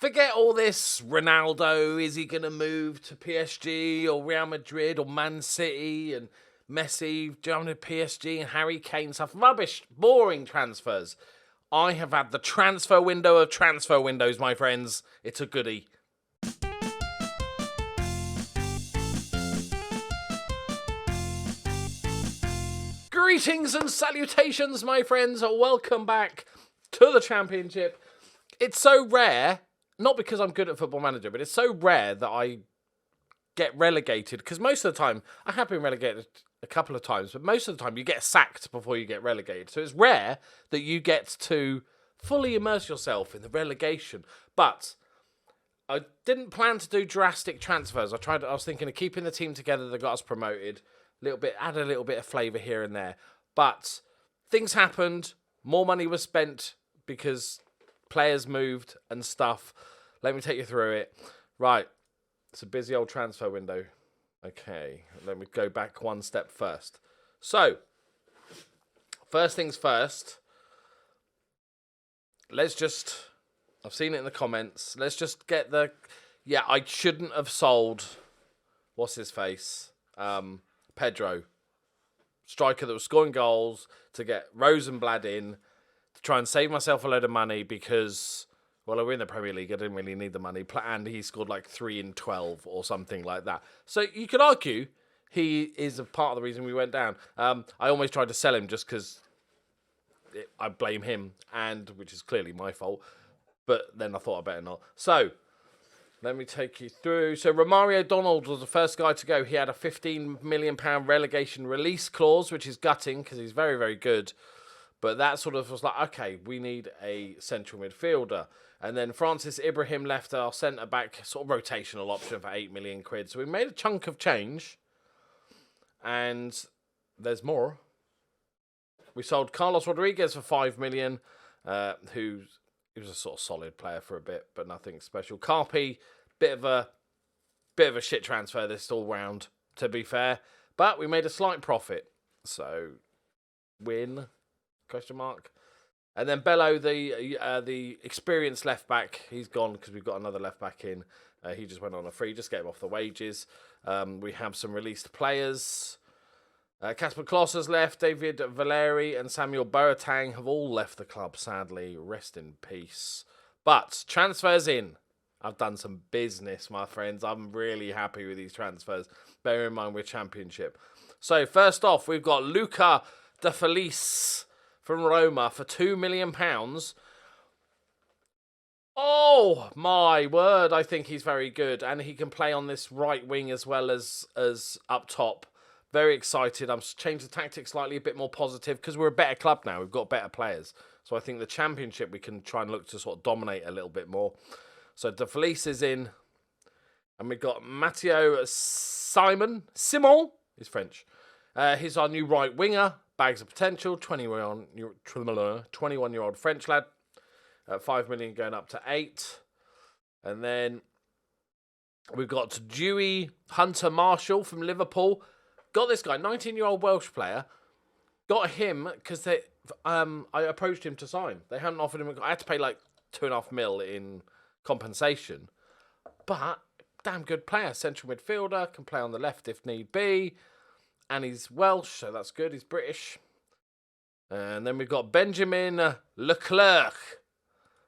forget all this Ronaldo, is he going to move to PSG or Real Madrid or Man City and Messi joining to PSG and Harry Kane stuff. Rubbish, boring transfers. I have had the transfer window of transfer windows, my friends. It's a goodie. Greetings and salutations, my friends. Welcome back to the Championship. It's so rare, not because I'm good at Football Manager, but it's so rare that I get relegated. Because most of the time, I have been relegated a couple of times, but most of the time you get sacked before you get relegated. So it's rare that you get to fully immerse yourself in the relegation. But I didn't plan to do drastic transfers. I was thinking of keeping the team together that got us promoted. Add a little bit of flavour here and there. But things happened. More money was spent because players moved and stuff. Let me take you through it. Right. It's a busy old transfer window. Okay. Let me go back one step first. So, first things first. I've seen it in the comments. Let's just get I shouldn't have sold, what's his face? Pedro, striker that was scoring goals, to get Rosenblatt in to try and save myself a load of money because, well, we're in the Premier League. I didn't really need the money. And he scored like 3 in 12 or something like that. So you could argue he is a part of the reason we went down. I almost tried to sell him just because I blame him, which is clearly my fault. But then I thought I better not. So let me take you through. So Romario Donald was the first guy to go. He had a £15 million relegation release clause, which is gutting because he's very, very good. But that sort of was like, okay, we need a central midfielder. And then Francis Ibrahim left our centre-back sort of rotational option for £8 million. So we made a chunk of change. And there's more. We sold Carlos Rodriguez for £5 million, he was a sort of solid player for a bit, but nothing special. Carpi, bit of a shit transfer this all round, to be fair. But we made a slight profit. So, win, ? And then Bello, the experienced left back, he's gone because we've got another left back in. He just went on a free, just get him off the wages. We have some released players. Kasper Kloss has left, David Valeri and Samuel Boateng have all left the club, sadly. Rest in peace. But transfers in. I've done some business, my friends. I'm really happy with these transfers. Bear in mind, we're Championship. So, first off, we've got Luca De Felice from Roma for £2 million. Oh, my word. I think he's very good. And he can play on this right wing as well as up top. Very excited. I'm changing the tactics slightly, a bit more positive because we're a better club now. We've got better players. So I think the Championship, we can try and look to sort of dominate a little bit more. So De Felice is in. And we've got Matteo Simon. He's French. He's our new right winger. Bags of potential. 21-year-old French lad. 5 million going up to 8. And then we've got Dewey Hunter Marshall from Liverpool. Got this guy, 19-year-old Welsh player. Got him because I approached him to sign. They hadn't offered him. I had to pay like $2.5 million in compensation. But damn good player, central midfielder, can play on the left if need be. And he's Welsh, so that's good. He's British. And then we've got Benjamin Leclerc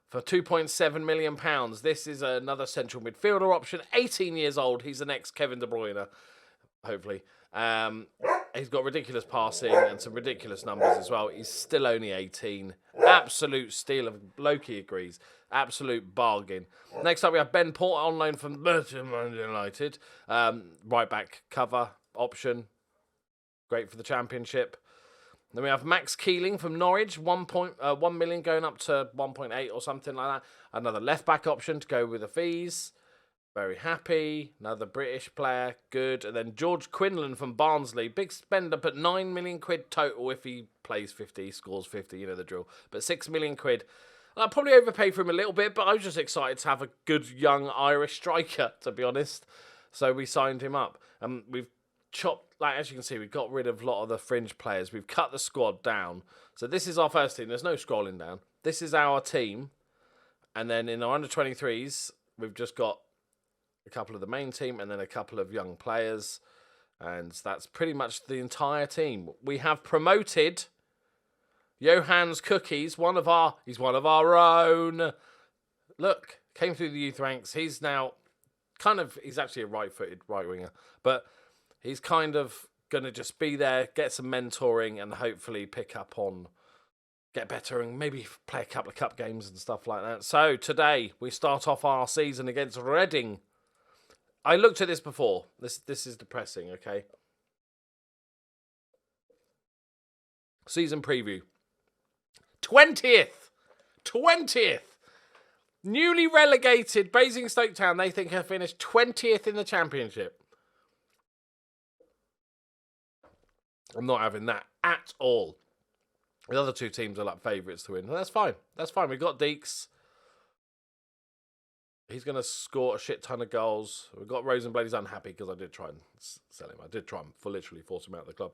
for £2.7 million. This is another central midfielder option. 18 years old. He's the next Kevin De Bruyne, hopefully. He's got ridiculous passing and some ridiculous numbers as well. He's still only 18. Absolute steal of Loki agrees. Absolute bargain. Next up, we have Ben Porter on loan from Manchester United. Right back cover option. Great for the Championship. Then we have Max Keeling from Norwich. 1 million going up to 1.8 or something like that. Another left back option to go with the fees. Very happy. Another British player. Good. And then George Quinlan from Barnsley. Big spender, but 9 million quid total if he plays 50, scores 50, you know the drill. But 6 million quid. I probably overpaid for him a little bit, but I was just excited to have a good young Irish striker, to be honest. So we signed him up. We've chopped, like as you can see, we've got rid of a lot of the fringe players. We've cut the squad down. So this is our first team. There's no scrolling down. This is our team. And then in our under-23s, we've just got a couple of the main team and then a couple of young players. And that's pretty much the entire team. We have promoted Johann's Cookies, he's one of our own. Look, came through the youth ranks. He's now he's actually a right-footed right winger, but he's kind of going to just be there, get some mentoring, and hopefully pick up on, get better, and maybe play a couple of cup games and stuff like that. So today we start off our season against Reading. I looked at this before. This is depressing, okay? Season preview. 20th. Newly relegated Basingstoke Town, they think have finished 20th in the Championship. I'm not having that at all. The other two teams are like favourites to win. That's fine. We've got Deeks. He's going to score a shit ton of goals. We've got Rosenblade. He's unhappy because I did try and sell him. I did try and literally force him out of the club.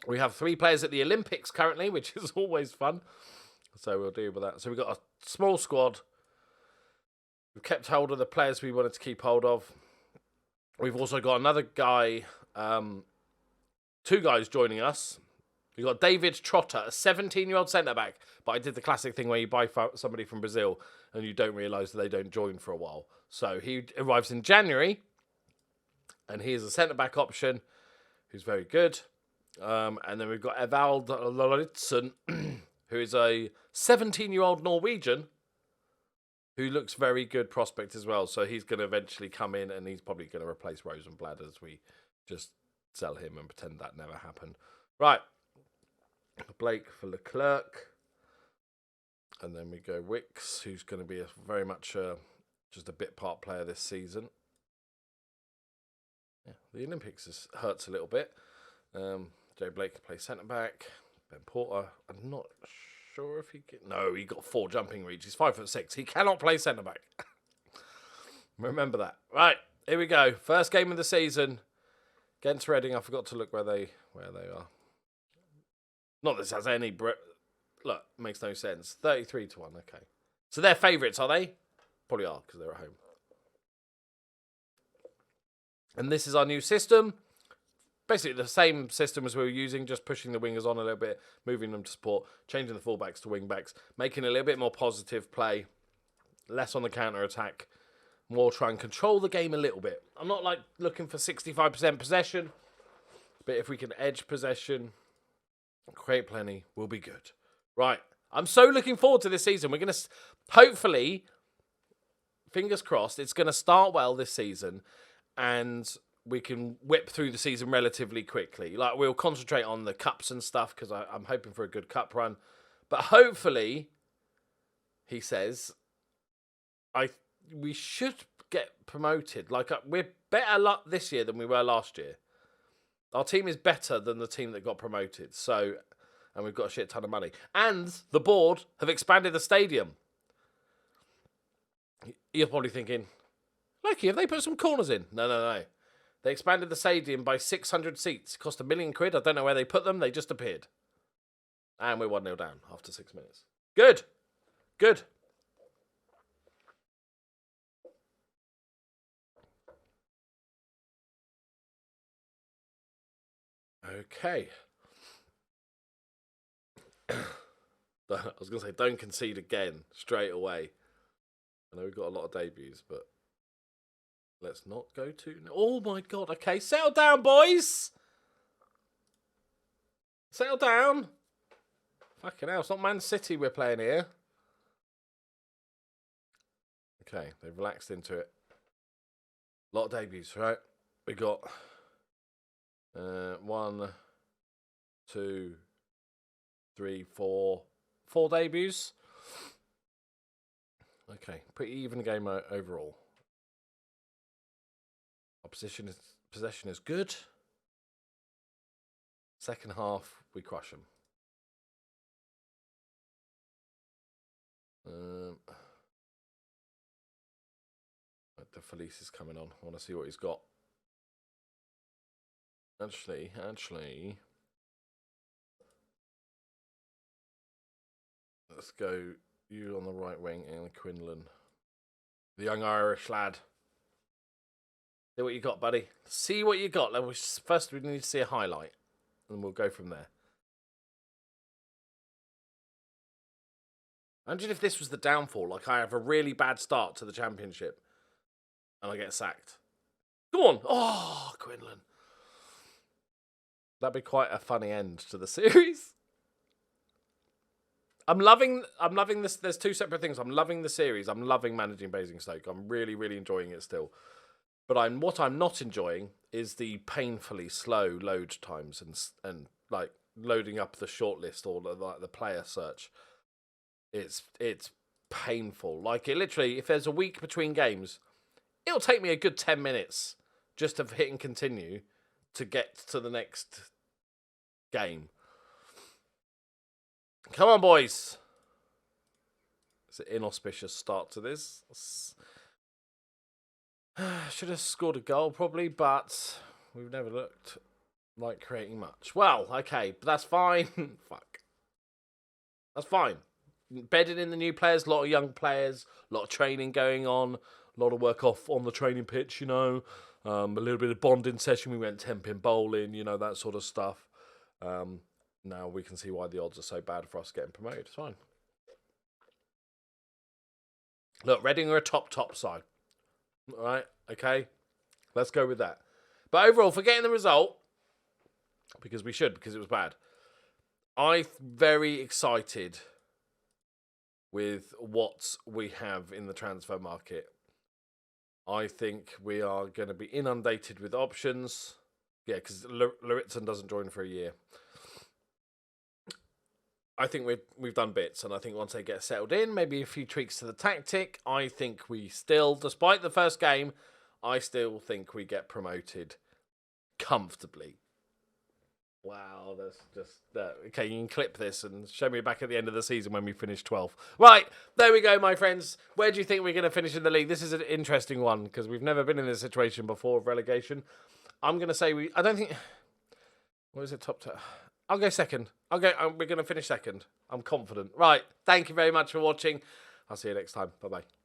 We have 3 players at the Olympics currently, which is always fun. So we'll deal with that. So we've got a small squad. We've kept hold of the players we wanted to keep hold of. We've also got another guy, 2 guys joining us. We've got David Trotter, a 17-year-old centre-back. But I did the classic thing where you buy somebody from Brazil and you don't realise that they don't join for a while. So he arrives in January. And he is a centre-back option who's very good. And then we've got Evald Lauritsen, who is a 17-year-old Norwegian who looks very good prospect as well. So he's going to eventually come in and he's probably going to replace Rosenblad as we just sell him and pretend that never happened. Right. Blake for Leclerc. And then we go Wicks, who's going to be very much just a bit part player this season. Yeah, the Olympics hurts a little bit. Joe Blake plays centre-back. Ben Porter, I'm not sure if he can... No, he got 4 jumping reach. He's 5'6". He cannot play centre-back. Remember that. Right, here we go. First game of the season against Reading. I forgot to look where they are. Not that this has any... Look, makes no sense. 33-1, okay. So they're favourites, are they? Probably are, because they're at home. And this is our new system. Basically the same system as we were using, just pushing the wingers on a little bit, moving them to support, changing the fullbacks to wing-backs, making a little bit more positive play, less on the counter-attack, more try and control the game a little bit. I'm not like looking for 65% possession, but if we can edge possession, create plenty, we'll be good. Right, I'm so looking forward to this season. We're going to, hopefully, fingers crossed, it's going to start well this season, and we can whip through the season relatively quickly. Like, we'll concentrate on the cups and stuff because I'm hoping for a good cup run. But hopefully, he says, we should get promoted. Like, we're better this year than we were last year. Our team is better than the team that got promoted. So, and we've got a shit ton of money. And the board have expanded the stadium. You're probably thinking, Loki, have they put some corners in? No. They expanded the stadium by 600 seats. It cost £1 million. I don't know where they put them. They just appeared. And we're 1-0 down after 6 minutes. Good. Okay. I was going to say, don't concede again straight away. I know we've got a lot of debuts, but let's not go too... Oh, my God. Okay, settle down, boys. Settle down. Fucking hell, it's not Man City we're playing here. Okay, they've relaxed into it. A lot of debuts, right? We got 1, 2, 3, 4. 4 debuts. Okay, pretty even game overall. Our possession is good. Second half, we crush them. The Felice is coming on. I want to see what he's got. Actually. Let's go You on the right wing and Quinlan. The young Irish lad. See what you got, buddy. See what you got. First, we need to see a highlight. And we'll go from there. Imagine if this was the downfall. Like, I have a really bad start to the championship. And I get sacked. Go on. Oh, Quinlan. That'd be quite a funny end to the series. I'm loving this. There's two separate things. I'm loving the series. I'm loving managing Basingstoke. I'm really, really enjoying it still. But what I'm not enjoying is the painfully slow load times and like loading up the shortlist or the player search. It's painful. Like, it literally, if there's a week between games, it'll take me a good 10 minutes just of hitting continue to get to the next game. Come on, boys. It's an inauspicious start to this. Should have scored a goal probably, but we've never looked like creating much. Well, okay, but that's fine. Fuck. That's fine. Bedding in the new players, a lot of young players, a lot of training going on, a lot of work off on the training pitch, you know. A little bit of bonding session. We went 10-pin bowling, you know, that sort of stuff. Now we can see why the odds are so bad for us getting promoted. It's fine. Look, Reading are a top side. All right, okay. Let's go with that. But overall, forgetting the result, because it was bad, I'm very excited with what we have in the transfer market. I think we are going to be inundated with options. Yeah, because Lauritsen doesn't join for a year. I think we've done bits, and I think once they get settled in, maybe a few tweaks to the tactic, I think we still, despite the first game, I still think we get promoted comfortably. Wow, that's just... okay, you can clip this and show me back at the end of the season when we finish 12th. Right, there we go, my friends. Where do you think we're going to finish in the league? This is an interesting one, because we've never been in this situation before of relegation. I'm going to say I don't think... What is it, top 10? I'll go second. We're going to finish second. I'm confident. Right, thank you very much for watching. I'll see you next time. Bye-bye.